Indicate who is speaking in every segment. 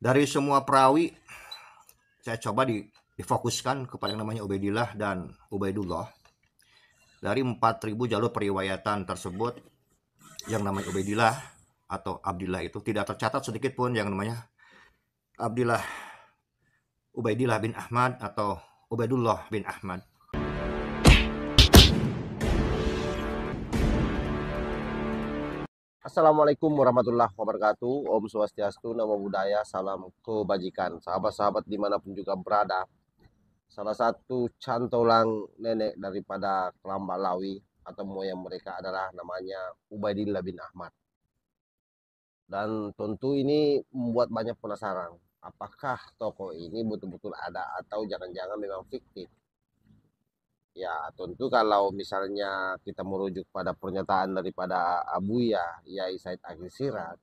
Speaker 1: Dari semua perawi, saya coba difokuskan kepada yang namanya Ubaidillah dan Ubaidullah. Dari 4.000 jalur periwayatan tersebut, yang namanya Ubaidillah atau Abdillah itu tidak tercatat sedikit pun yang namanya Abdillah Ubaidillah bin Ahmad atau Ubaidullah bin Ahmad.
Speaker 2: Assalamualaikum warahmatullahi wabarakatuh. Om Swastiastu, Namo Buddhaya, salam kebajikan. Sahabat-sahabat dimanapun juga berada. Salah satu cantolang nenek daripada kelam Balawi atau moyang mereka adalah namanya Ubaidillah bin Ahmad. Dan tentu ini membuat banyak penasaran. Apakah tokoh ini betul-betul ada atau jangan-jangan memang fiktif? Ya, tentu kalau misalnya kita merujuk pada pernyataan daripada Abuya Yai Said Akhil Siraj,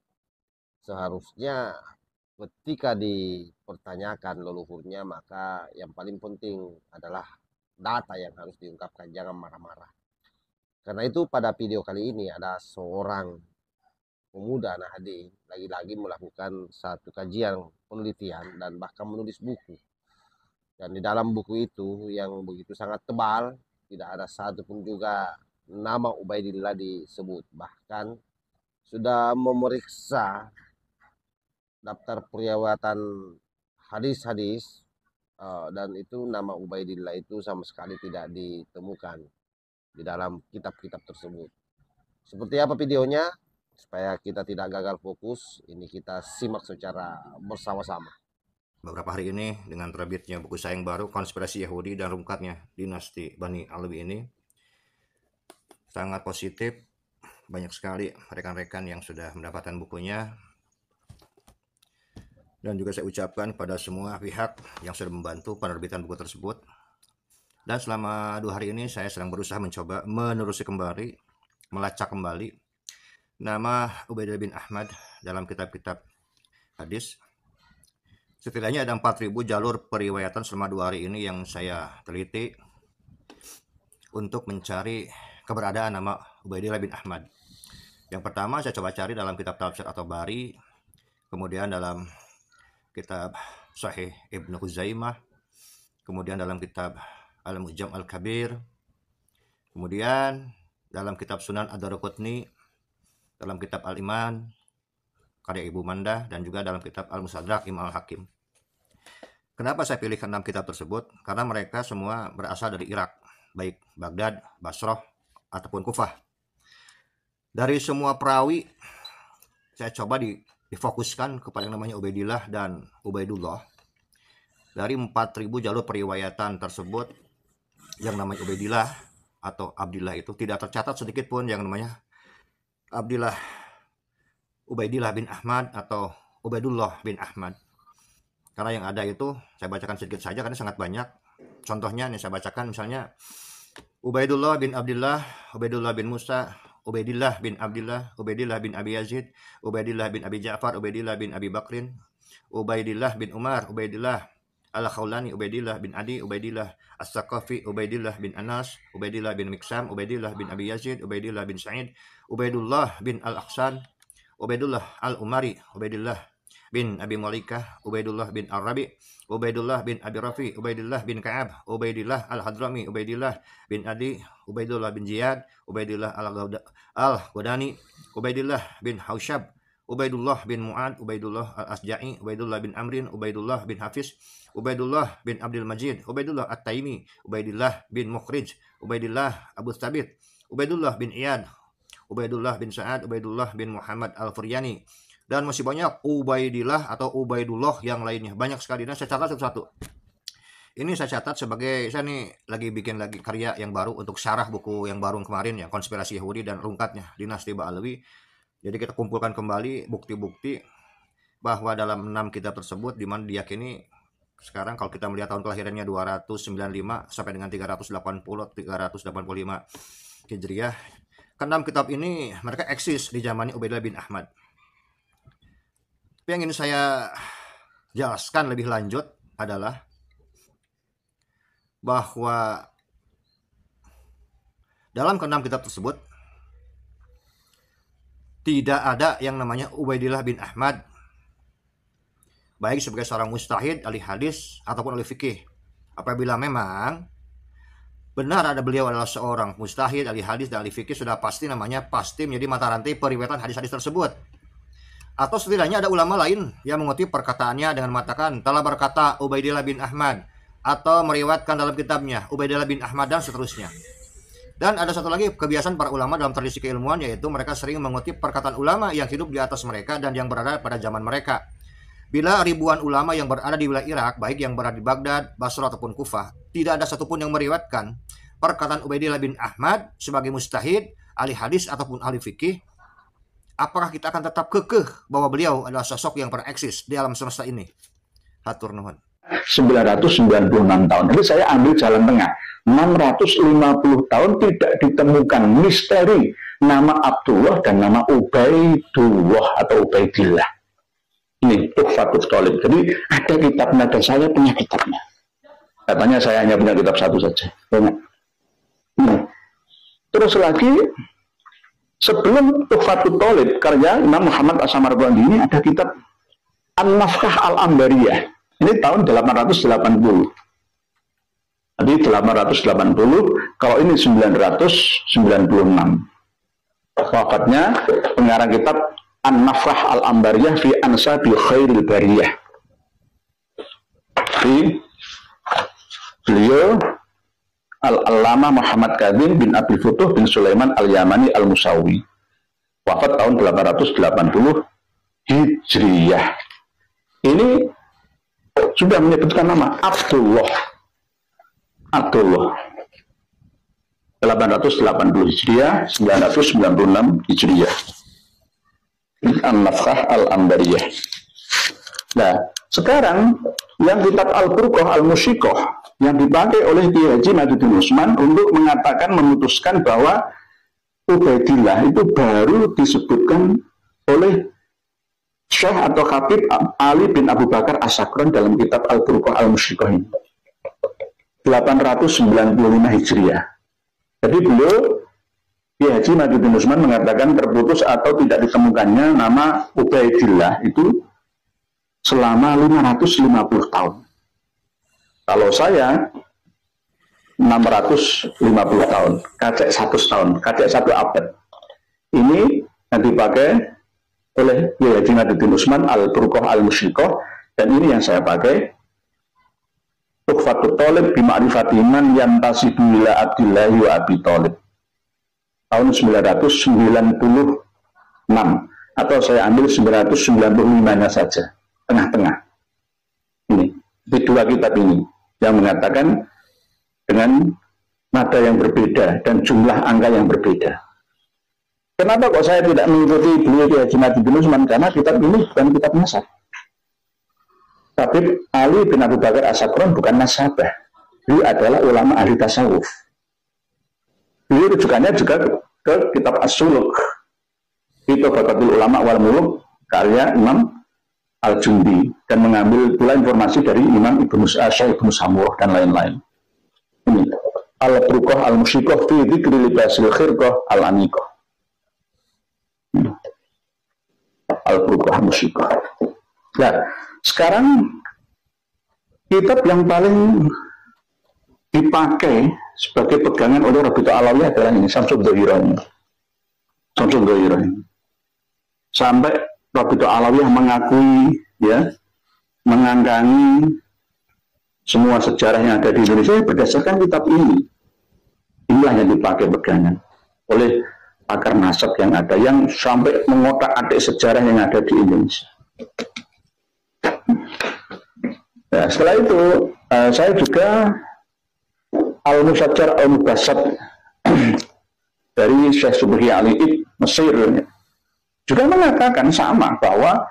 Speaker 2: seharusnya ketika dipertanyakan leluhurnya, maka yang paling penting adalah data yang harus diungkapkan, jangan marah-marah. Karena itu pada video kali ini ada seorang pemuda Nahdien lagi-lagi melakukan satu kajian penelitian dan bahkan menulis buku. Dan di dalam buku itu yang begitu sangat tebal, tidak ada satu pun juga nama Ubaidillah disebut. Bahkan sudah memeriksa daftar periwayatan hadis-hadis, dan itu nama Ubaidillah itu sama sekali tidak ditemukan di dalam kitab-kitab tersebut. Seperti apa videonya? Supaya kita tidak gagal fokus, ini kita simak secara bersama-sama.
Speaker 1: Beberapa hari ini dengan terbitnya buku saya yang baru, Konspirasi Yahudi dan Rungkatnya Dinasti Bani Alwi ini, sangat positif. Banyak sekali rekan-rekan yang sudah mendapatkan bukunya. Dan juga saya ucapkan pada semua pihak yang sudah membantu penerbitan buku tersebut. Dan selama 2 hari ini saya sedang berusaha mencoba menelusuri kembali, melacak kembali nama Ubaidillah bin Ahmad dalam kitab-kitab hadis. Setidaknya ada 4.000 jalur periwayatan selama 2 hari ini yang saya teliti untuk mencari keberadaan nama Ubaidillah bin Ahmad. Yang pertama saya coba cari dalam kitab tafsir atau Bari, kemudian dalam kitab Sahih Ibnu Huzaimah, kemudian dalam kitab Al-Mu'jam Al-Kabir, kemudian dalam kitab Sunan Ad-Daraqutni, dalam kitab Al-Iman karya Ibu Manda, dan juga dalam kitab Al-Mustadrak Imam Al-Hakim. Kenapa saya pilih 6 kitab tersebut? Karena mereka semua berasal dari Irak, baik Baghdad, Basrah, ataupun Kufah. Dari semua perawi, saya coba difokuskan kepada yang namanya Ubaidillah dan Ubaidullah. Dari 4.000 jalur periwayatan tersebut, yang namanya Ubaidillah atau Abdillah itu tidak tercatat sedikit pun yang namanya Abdillah Ubaidillah bin Ahmad atau Ubaidullah bin Ahmad. Karena yang ada itu saya bacakan sedikit saja karena sangat banyak. Contohnya nih saya bacakan, misalnya Ubaidullah bin Abdillah, Ubaidullah bin Musa, Ubaidillah bin Abdillah, Ubaidillah bin Abi Yazid, Ubaidillah bin Abi Ja'far, Ubaidillah bin Abi Bakrin, Ubaidillah bin Umar, Ubaidillah Al-Khawlani, Ubaidillah bin Adi, Ubaidillah As-Saqafi, Ubaidillah bin Anas, Ubaidillah bin Miksam, Ubaidillah bin Abi Yazid, Ubaidillah bin Sa'id, Ubaidullah bin Al-Aqsan, Ubaidullah Al-Umari, Ubaidillah bin Abi Malikah, Ubaidullah bin Arabi, Ubaidullah bin Abi Rafi, Ubaidillah bin Ka'ab, Ubaidillah Al-Hadrami, Ubaidillah bin Adi, Ubaidullah bin Ziyad, Ubaidillah Al-Ghudani, Ubaidillah bin Haushab, Ubaidullah bin Mu'ad, Ubaidullah Al-Asja'i, Ubaidullah bin Amrin, Ubaidullah bin Hafiz, Ubaidullah bin Abdul Majid, Ubaidullah At-Taimi, Ubaidillah bin Mukhrij, Ubaidillah Abu Thabit, Ubaidullah bin Iyad, Ubaidullah bin Sa'ad, Ubaidullah bin Muhammad Al-Furyani, dan masih banyak Ubaidillah atau Ubaidullah yang lainnya. Banyak sekali, dan saya catat satu-satu. Ini saya catat sebagai, saya nih lagi bikin lagi karya yang baru untuk syarah buku yang baru kemarin ya, Konspirasi Yahudi dan Rungkatnya Dinasti Ba'alawi. Jadi kita kumpulkan kembali bukti-bukti bahwa dalam 6 kitab tersebut, di mana diyakini sekarang kalau kita melihat tahun kelahirannya 295 sampai dengan 385 Hijriah, ke-6 kitab ini mereka eksis di zamannya Ubaidillah bin Ahmad. Tapi yang ingin saya jelaskan lebih lanjut adalah bahwa dalam ke-6 kitab tersebut tidak ada yang namanya Ubaidillah bin Ahmad, baik sebagai seorang mujtahid, ahli hadis ataupun ahli fikih. Apabila memang benar ada beliau adalah seorang mujtahid, ahli hadis dan ahli fikih, sudah pasti namanya pasti menjadi mata rantai periwayatan hadis-hadis tersebut. Atau setidaknya ada ulama lain yang mengutip perkataannya dengan mengatakan telah berkata Ubaidillah bin Ahmad, atau meriwayatkan dalam kitabnya Ubaidillah bin Ahmad, dan seterusnya. Dan ada satu lagi kebiasaan para ulama dalam tradisi keilmuan, yaitu mereka sering mengutip perkataan ulama yang hidup di atas mereka dan yang berada pada zaman mereka. Bila ribuan ulama yang berada di wilayah Irak, baik yang berada di Baghdad, Basra ataupun Kufah, tidak ada satupun yang meriwayatkan perkataan Ubaidillah bin Ahmad sebagai mujtahid, ahli hadis ataupun ahli fikih, apakah kita akan tetap kekeh bahwa beliau adalah sosok yang pernah eksis di alam semesta ini? Hatur nuhun.
Speaker 3: 996 tahun. Jadi saya ambil jalan tengah. 650 tahun tidak ditemukan misteri nama Abdullah dan nama Ubaidullah atau Ubaidillah. Ini Tuhfatul Thalib. Jadi ada kitabnya dan saya punya kitabnya. Katanya saya hanya punya kitab satu saja. Terus lagi, sebelum Tuhfatul Thalib karya Imam Muhammad As-Samarqandi ini ada kitab An-Nafkah Al-Ambariyah. Ini tahun 880. Jadi 880, kalau ini 996. Wafatnya pengarang kitab An-Nafkah Al-Ambariyah fi Ansabi Khairil Bariyah. Jadi beliau Al-Allama Muhammad Kadzim bin Abi Futuh bin Sulaiman Al-Yamani Al-Musawi. Wafat tahun 880 Hijriyah. Ini sudah menyebutkan nama Abdullah. 880 Hijriah, 996 Hijriah. An-Nafkah Al-Ambariyah. Nah, sekarang yang kitab Al-Burqah Al-Musyiqah yang dipakai oleh Kiai Haji Maduddin Utsman untuk mengatakan, memutuskan bahwa Ubaidillah itu baru disebutkan oleh Syekh atau Habib Ali bin Abu Bakar As-Sakran dalam kitab Al-Burqah Al-Musyiqah ini. 895 Hijriah. Jadi beliau, Kiai Haji Maduddin Utsman mengatakan terputus atau tidak ditemukannya nama Ubaidillah itu selama 550 tahun. Kalau saya 650 tahun, kacek 100 tahun, kacek 1 abad. Ini yang dipakai oleh Kiai Haji Maduddin Utsman Al-Burqah Al-Musyiqah, dan ini yang saya pakai Tuhfatul Thalib bi Ma'rifati man yantasibu ila Abdillahi wa Abi Thalib tahun 996, atau saya ambil 995-nya saja, tengah-tengah. Ini di dua kitab ini yang mengatakan dengan nada yang berbeda dan jumlah angka yang berbeda. Kenapa kok saya tidak mengikuti beliau Kiai Haji Maduddin Utsman? Karena kitab ini bukan kitab nasab. Habib Ali bin Abu Bakar As-Sakran bukan nasabah. Beliau adalah ulama ahli tasawuf. Beliau rujukannya juga ke kitab As-Suluk. Itu Baqatul Ulama wal Muluk karya Imam Al-Jundi, dan mengambil pula informasi dari Imam Ibnu Syekh Ibnu Samurah dan lain-lain. Ini Al-Burqah Al-Musyiqah fi dzikri libasil khirqah al-aniqah. Al-Burqah Al-Musyiqah. Nah, sekarang kitab yang paling dipakai sebagai pegangan oleh Rabi'ah Alawiyah adalah ini, Syamsul Dhahirah. Syamsul Dhahirah. Sampai Rabi'ah Alawiyah mengakui, ya, mengangkangi semua sejarah yang ada di Indonesia berdasarkan kitab ini. Inilah yang dipakai pegangan oleh pakar nasab yang ada, yang sampai mengotak-atik sejarah yang ada di Indonesia. Nah, setelah itu saya juga Al-Musajjar Al-Mubassat dari Syekh Subhi Ali Mesir juga mengatakan sama, bahwa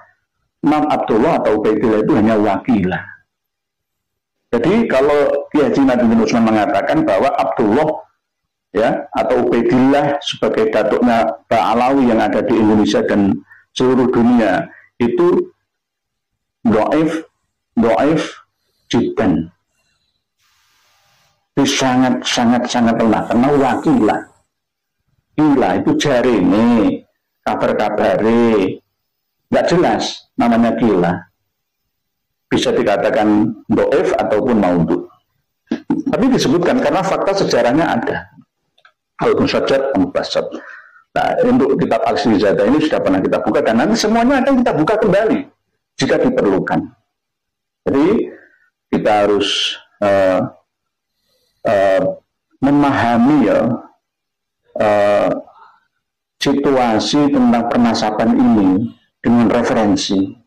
Speaker 3: Imam Abdullah atau Ubaidillah itu hanya wakilah. Jadi kalau Kiai Haji Maduddin Utsman mengatakan bahwa Abdullah, ya, atau Ubaidillah sebagai datuknya Alawi yang ada di Indonesia dan seluruh dunia itu do'if jiddan, itu sangat lemah karena wakilah. Gila itu jari ini kabar-kabare nggak jelas, namanya gila. bisa dikatakan do'if ataupun maudhu. Tapi disebutkan karena fakta sejarahnya ada. Al-Musajjad, Al-Mubassat. Nah, untuk kitab Al-Istizadah ini sudah pernah kita buka, dan nanti semuanya akan kita buka kembali jika diperlukan. Jadi kita harus memahami ya situasi tentang pernasaban ini dengan referensi.